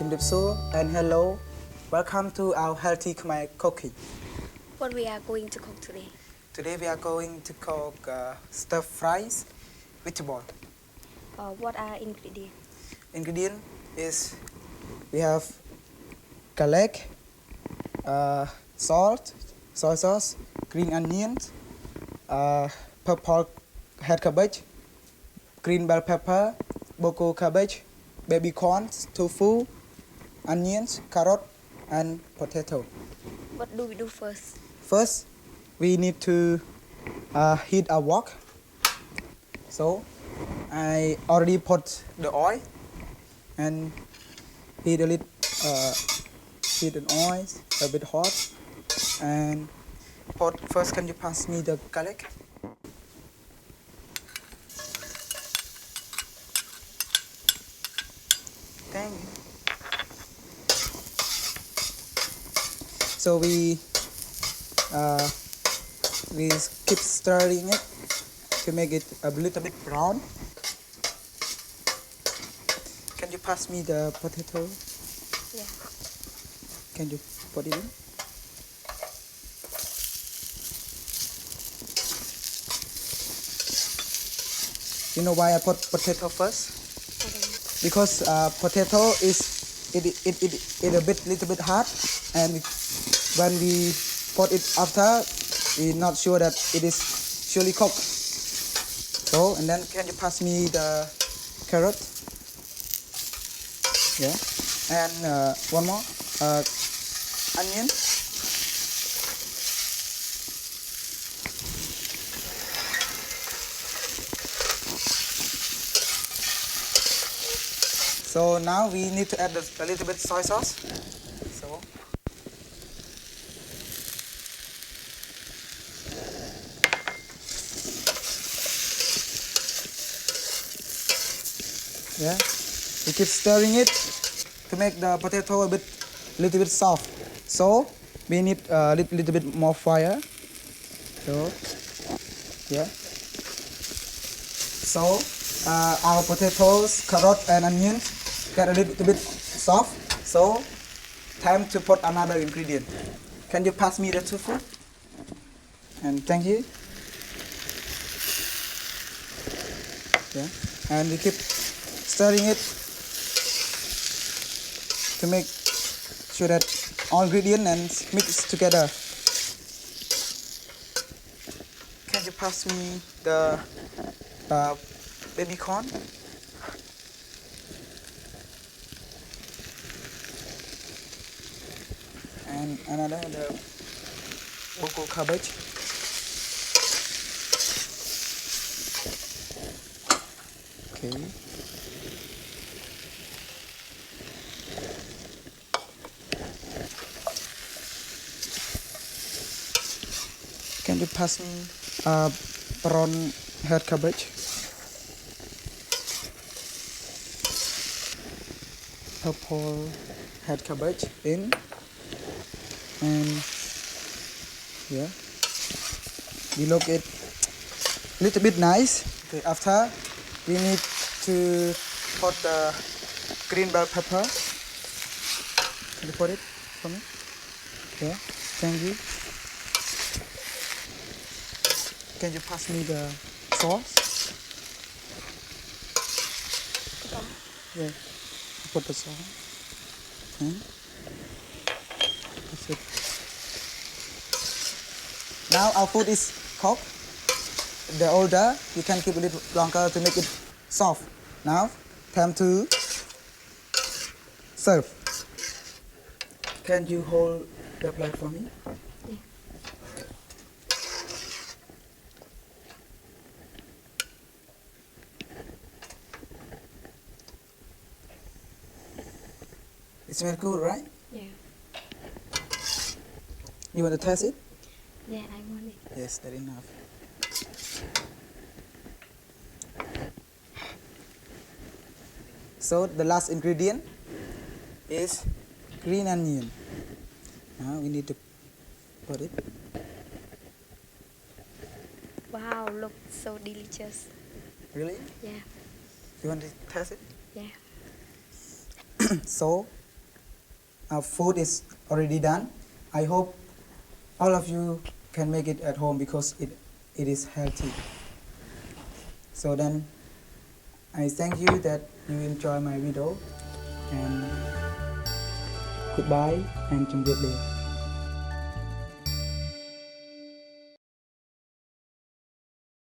Kimdipsu and hello. Welcome to our Healthy Khmer Cooking. What we are going to cook today? Today we are going to cook stir fries vegetable. What are ingredients? Ingredient is we have garlic, salt, soy sauce, green onions, purple head cabbage, green bell pepper, boko cabbage, baby corns, tofu, onions, carrot, and potato. What do we do first? First, we need to heat our wok. So, I already put the oil and heat a little, heat an oil a bit hot, and first. Can you pass me the garlic? Thank you. So we keep stirring it to make it a little bit brown. Can you pass me the potato? Yeah. Can you put it in? You know why I put potato first? Because potato is it a little bit hard, and when we put it after, we're not sure that it is surely cooked. So, and then can you pass me the carrot? Yeah, and one more onion. So now we need to add a little bit soy sauce. So yeah, we keep stirring it to make the potato little bit soft. So we need a little bit more fire. So yeah. So our potatoes, carrot, and onions get a little bit soft. So time to put another ingredient. Can you pass me the tofu? And thank you. Yeah, and we keep stirring it to make sure that all ingredients and mix together. Can you pass me the baby corn? And another the boko cabbage. Okay. Can you pass me brown head cabbage? Purple head cabbage in, and yeah, we look it little bit nice. Okay, after we need to put the green bell pepper. Can you put it for me? Yeah, thank you. Can you pass me the sauce? Yeah, put the sauce. Okay. That's it. Now our food is cooked. The older, you can keep a little longer to make it soft. Now, time to serve. Can you hold the plate for me? Yeah. It smells good, right? Yeah. You want to taste it? Yeah, I want it. Yes, that's enough. So the last ingredient is green onion. Now we need to put it. Wow, looks so delicious. Really? Yeah. You want to taste it? Yeah. So food is already done. I hope all of you can make it at home because it is healthy. So then I thank you that you enjoy my video, and goodbye and chào biệt ly.